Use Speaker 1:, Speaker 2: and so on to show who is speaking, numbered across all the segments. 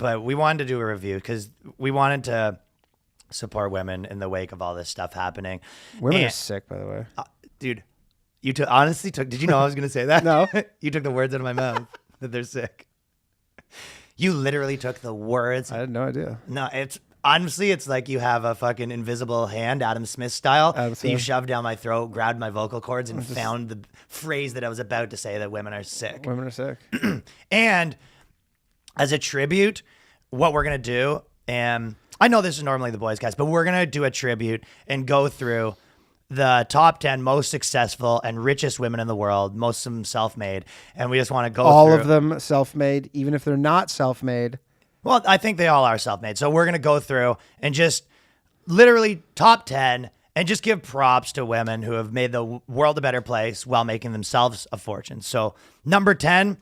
Speaker 1: but we wanted to do a review because we wanted to support women in the wake of all this stuff happening.
Speaker 2: Women are sick, by the way.
Speaker 1: Dude, you honestly took, did you know I was going to say that?
Speaker 2: No.
Speaker 1: You took the words out of my mouth that they're sick. You literally took the words.
Speaker 2: I had no idea.
Speaker 1: No, honestly, it's like you have a fucking invisible hand, Adam Smith style, that you shoved down my throat, grabbed my vocal cords, and found the phrase that I was about to say, that women are sick.
Speaker 2: Women are sick.
Speaker 1: And as a tribute, what we're going to do, and I know this is normally the Boyscast, but we're going to do a tribute and go through the top 10 most successful and richest women in the world, most of them self-made. And we just want to go
Speaker 2: all
Speaker 1: through.
Speaker 2: Of them self-made, even if they're not self-made.
Speaker 1: Well, I think they all are self-made. So we're going to go through and just literally top 10 and just give props to women who have made the world a better place while making themselves a fortune. So number 10,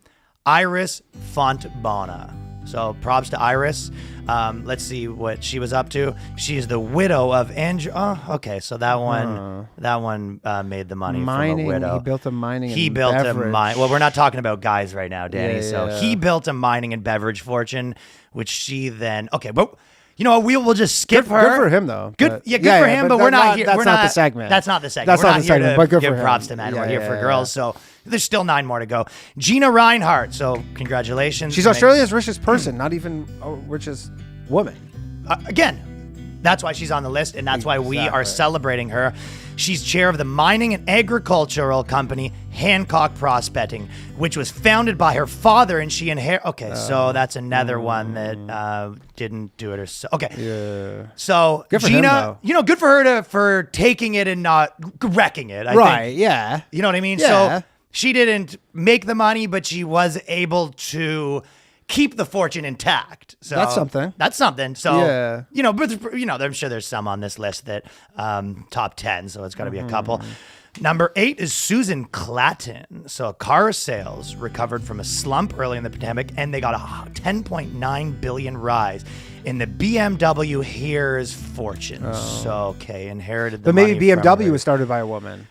Speaker 1: Iris Fontbona. So props to Iris. Let's see what she was up to. She is the widow of Andrew. Oh, okay. So that one made the money
Speaker 2: mining,
Speaker 1: from a widow.
Speaker 2: He built a mining.
Speaker 1: He
Speaker 2: and
Speaker 1: built
Speaker 2: beverage.
Speaker 1: a mine. Well, we're not talking about guys right now, Danny.
Speaker 2: Yeah.
Speaker 1: He built a mining and beverage fortune, which she then. Okay, well, you know what? We'll just skip her.
Speaker 2: Good for him, though.
Speaker 1: Good for him. But we're not here.
Speaker 2: That's not the segment.
Speaker 1: That's not the segment.
Speaker 2: That's
Speaker 1: we're
Speaker 2: not
Speaker 1: not
Speaker 2: the
Speaker 1: here
Speaker 2: segment.
Speaker 1: to
Speaker 2: But good
Speaker 1: give
Speaker 2: for him.
Speaker 1: props to men.
Speaker 2: Yeah,
Speaker 1: we're here for
Speaker 2: yeah.
Speaker 1: girls. So there's still 9 more to go. Gina Reinhardt. So congratulations.
Speaker 2: She's Australia's richest person, not even richest woman.
Speaker 1: Again, that's why she's on the list, and that's why we are
Speaker 2: Exactly.
Speaker 1: celebrating her. She's chair of the mining and agricultural company Hancock Prospecting, which was founded by her father, and she inherited. Okay, so that's another one that didn't do it herself. Okay,
Speaker 2: Yeah.
Speaker 1: so
Speaker 2: Good for
Speaker 1: Gina,
Speaker 2: him, though.
Speaker 1: good for her for taking it and not wrecking it. I
Speaker 2: Right.
Speaker 1: think.
Speaker 2: Yeah.
Speaker 1: You know what I mean?
Speaker 2: Yeah.
Speaker 1: So she didn't make the money, but she was able to keep the fortune intact. So
Speaker 2: That's something.
Speaker 1: That's something. So,
Speaker 2: Yeah.
Speaker 1: but I'm sure there's some on this list that top 10, so it's got to be a couple. Number 8 is Susan Clatton. So car sales recovered from a slump early in the pandemic, and they got a 10.9 billion rise in the BMW Here's fortune. So, inherited the
Speaker 2: But maybe
Speaker 1: money from
Speaker 2: BMW
Speaker 1: her.
Speaker 2: was started by a woman.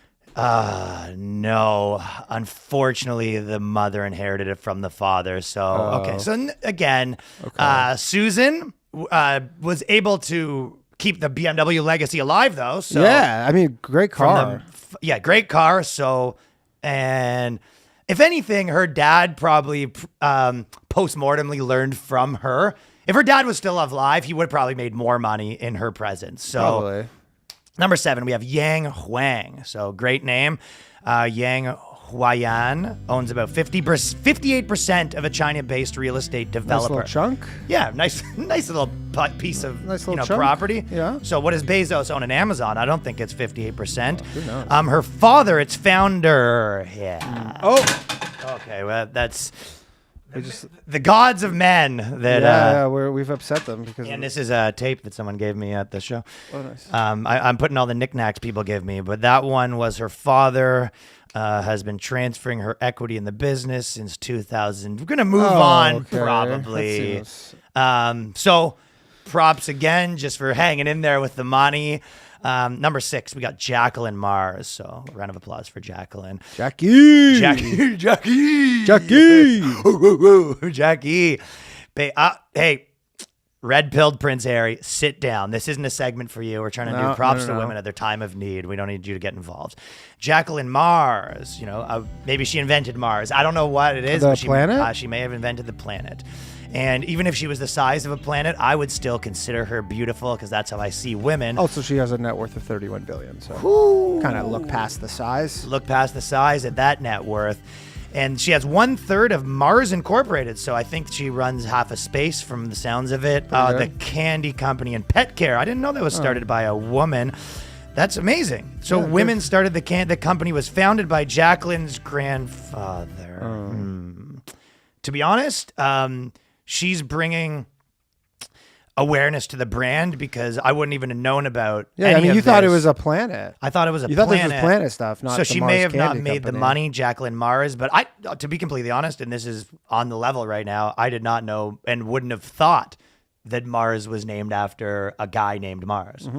Speaker 1: No. Unfortunately, the mother inherited it from the father. So, So again, Susan was able to keep the BMW legacy alive, though. So
Speaker 2: Yeah. I mean, great car.
Speaker 1: Great car. So, and if anything, her dad probably post-mortemly learned from her. If her dad was still alive, he would have probably made more money in her presence. So.
Speaker 2: Probably.
Speaker 1: Number 7, we have Yang Huang. So great name. Yang Huayan owns about 58% of a China-based real estate developer.
Speaker 2: Nice little chunk.
Speaker 1: Yeah, nice little piece of
Speaker 2: Nice little chunk.
Speaker 1: property.
Speaker 2: Yeah.
Speaker 1: So what does Bezos own in Amazon? I don't think it's 58%.
Speaker 2: Who knows?
Speaker 1: Her father, its founder. Yeah.
Speaker 2: Oh.
Speaker 1: Okay. Well, that's
Speaker 2: We just,
Speaker 1: the gods of men that.
Speaker 2: we've upset them because.
Speaker 1: And this is a tape that someone gave me at the show.
Speaker 2: Oh, nice.
Speaker 1: I'm putting all the knickknacks people give me, but that one was her father has been transferring her equity in the business since 2000. We're going to move on,
Speaker 2: okay.
Speaker 1: probably.
Speaker 2: That seems-
Speaker 1: So props again just for hanging in there with the money. Number 6, we got Jacqueline Mars. So a round of applause for Jacqueline.
Speaker 2: Jackie.
Speaker 1: Jackie. Jackie. Hey, red-pilled Prince Harry, sit down. This isn't a segment for you. We're trying to do props to women at their time of need. We don't need you to get involved. Jacqueline Mars, maybe she invented Mars. I don't know what it is.
Speaker 2: The
Speaker 1: but
Speaker 2: planet?
Speaker 1: She may have invented the planet. And even if she was the size of a planet, I would still consider her beautiful because that's how I see women.
Speaker 2: Also, she has a net worth of 31 billion. So kind of look past the size.
Speaker 1: Look past the size at that net worth. And she has 1/3 of Mars Incorporated. So I think she runs half a space from the sounds of it. The candy company and pet care. I didn't know that was started by a woman. That's amazing. So women started the company was founded by Jacqueline's grandfather. To be honest, she's bringing awareness to the brand because I wouldn't even have known about any of
Speaker 2: you thought it
Speaker 1: this.
Speaker 2: was a planet.
Speaker 1: I thought it was a
Speaker 2: You
Speaker 1: planet.
Speaker 2: thought this was planet stuff, not
Speaker 1: So
Speaker 2: the
Speaker 1: she
Speaker 2: Mars
Speaker 1: may have not
Speaker 2: Candy
Speaker 1: made the
Speaker 2: Company.
Speaker 1: money, Jacqueline Mars, but to be completely honest, and this is on the level right now, I did not know and wouldn't have thought that Mars was named after a guy named Mars.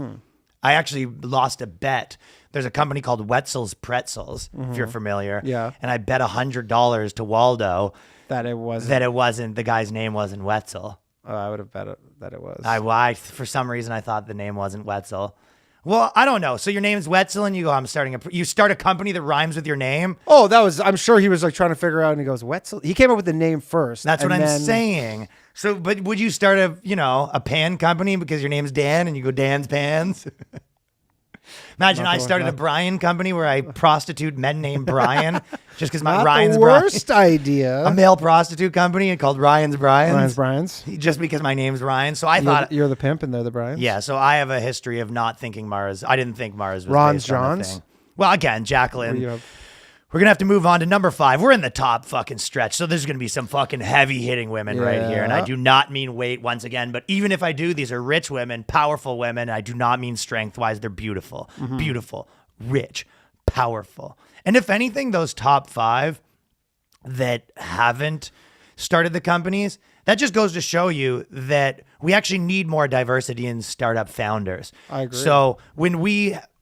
Speaker 1: I actually lost a bet. There's a company called Wetzel's Pretzels, if you're familiar.
Speaker 2: Yeah.
Speaker 1: And I bet $100 to Waldo
Speaker 2: That it was.
Speaker 1: that it wasn't, the guy's name wasn't Wetzel.
Speaker 2: Oh, I would have bet that it was.
Speaker 1: I for some reason I thought the name wasn't Wetzel. Well, I don't know. So your name's Wetzel, and you go, you start a company that rhymes with your name.
Speaker 2: Oh, I'm sure he was like trying to figure out, and he goes, Wetzel. He came up with the name first.
Speaker 1: That's what I'm saying. So, but would you start a pan company because your name's Dan and you go Dan's Pans? Imagine I started a Brian company where I prostitute men named Brian just because Ryan's
Speaker 2: worst idea.
Speaker 1: A male prostitute company called Ryan's Brian's.
Speaker 2: Brian's.
Speaker 1: Just because my name's Ryan. So I thought
Speaker 2: you're the pimp and they're the Brian's.
Speaker 1: Yeah. So I have a history of not thinking Mars. I didn't think Mars was
Speaker 2: Ron's
Speaker 1: based on the
Speaker 2: John's.
Speaker 1: thing. Well, again, Jacqueline. We're going to have to move on to number 5. We're in the top fucking stretch. So there's going to be some fucking heavy hitting women right here. And I do not mean weight once again. But even if I do, these are rich women, powerful women. I do not mean strength wise. They're beautiful, beautiful, rich, powerful. And if anything, those top 5 that haven't started the companies, that just goes to show you that we actually need more diversity in startup founders.
Speaker 2: I agree.
Speaker 1: So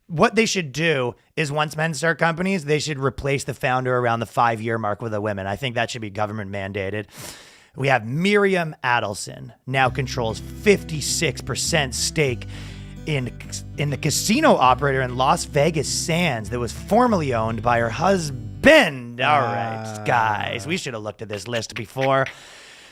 Speaker 1: what they should do is once men start companies, they should replace the founder around the 5-year mark with a woman. I think that should be government mandated. We have Miriam Adelson now controls 56% stake in the casino operator in Las Vegas Sands that was formerly owned by her husband. All right, guys, we should have looked at this list before.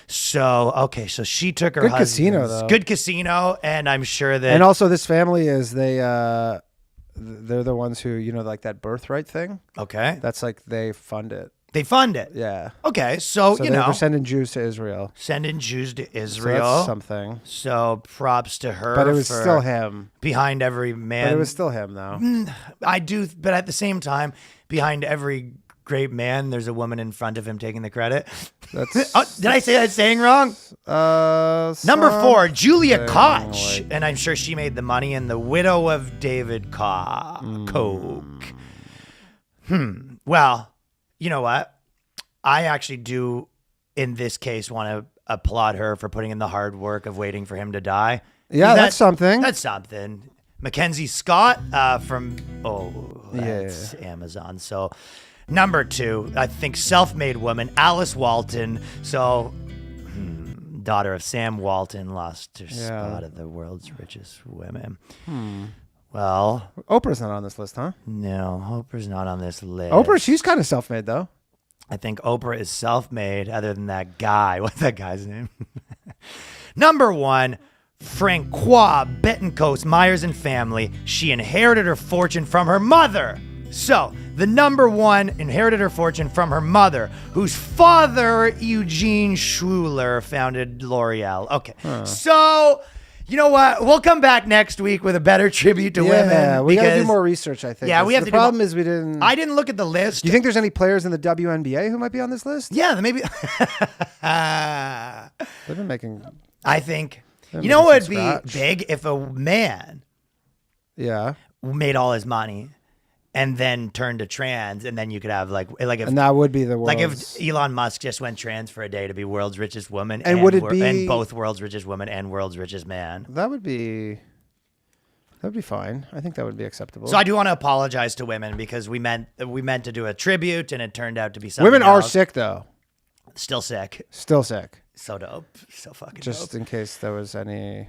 Speaker 1: So she took her husband's
Speaker 2: casino, though.
Speaker 1: Good casino, and I'm sure that.
Speaker 2: And also, this family is they're the ones who, like that birthright thing.
Speaker 1: Okay.
Speaker 2: That's like they fund it.
Speaker 1: They fund it.
Speaker 2: Yeah.
Speaker 1: Okay. So
Speaker 2: they're sending Jews to Israel.
Speaker 1: Sending Jews to Israel.
Speaker 2: So that's something.
Speaker 1: So props to her.
Speaker 2: But it was still him.
Speaker 1: Behind every man.
Speaker 2: But it was still him, though.
Speaker 1: I do. But at the same time, behind every great man, there's a woman in front of him taking the credit. Did I say that saying wrong? Number 4, Julia Koch. And I'm sure she made the money, and the widow of David Koch. Well, you know what? I actually do, in this case, want to applaud her for putting in the hard work of waiting for him to die.
Speaker 2: Yeah, that's something.
Speaker 1: That's something. Mackenzie Scott from that's Amazon. So number 2, I think self-made woman, Alice Walton. So daughter of Sam Walton lost her spot at the world's richest women. Well,
Speaker 2: Oprah's not on this list, huh?
Speaker 1: No, Oprah's not on this list.
Speaker 2: Oprah, she's kind of self-made, though.
Speaker 1: I think Oprah is self-made other than that guy. What's that guy's name? Number 1, Francois Bettencoast Myers and family. She inherited her fortune from her mother. So, the number 1 inherited her fortune from her mother, whose father, Eugene Schuler, founded L'Oreal. Okay, so... You know what? We'll come back next week with a better tribute to women.
Speaker 2: Yeah, we got to do more research, I think.
Speaker 1: Yeah, we have to.
Speaker 2: The problem is we didn't.
Speaker 1: I didn't look at the list.
Speaker 2: Do you think there's any players in the WNBA who might be on this list?
Speaker 1: Yeah, maybe.
Speaker 2: They've been making.
Speaker 1: I think. You know what would be big if a man.
Speaker 2: Yeah.
Speaker 1: Made all his money, and then turned to trans, and then you could have like if,
Speaker 2: and that would be the world's...
Speaker 1: like if Elon Musk just went trans for a day to be world's richest woman,
Speaker 2: and would it be
Speaker 1: and both world's richest woman and world's richest man?
Speaker 2: That would be fine. I think that would be acceptable.
Speaker 1: So I do want to apologize to women because we meant to do a tribute, and it turned out to be something
Speaker 2: women
Speaker 1: else.
Speaker 2: are sick though.
Speaker 1: Still sick.
Speaker 2: Still sick.
Speaker 1: So dope. So fucking
Speaker 2: Just
Speaker 1: dope.
Speaker 2: in case there was any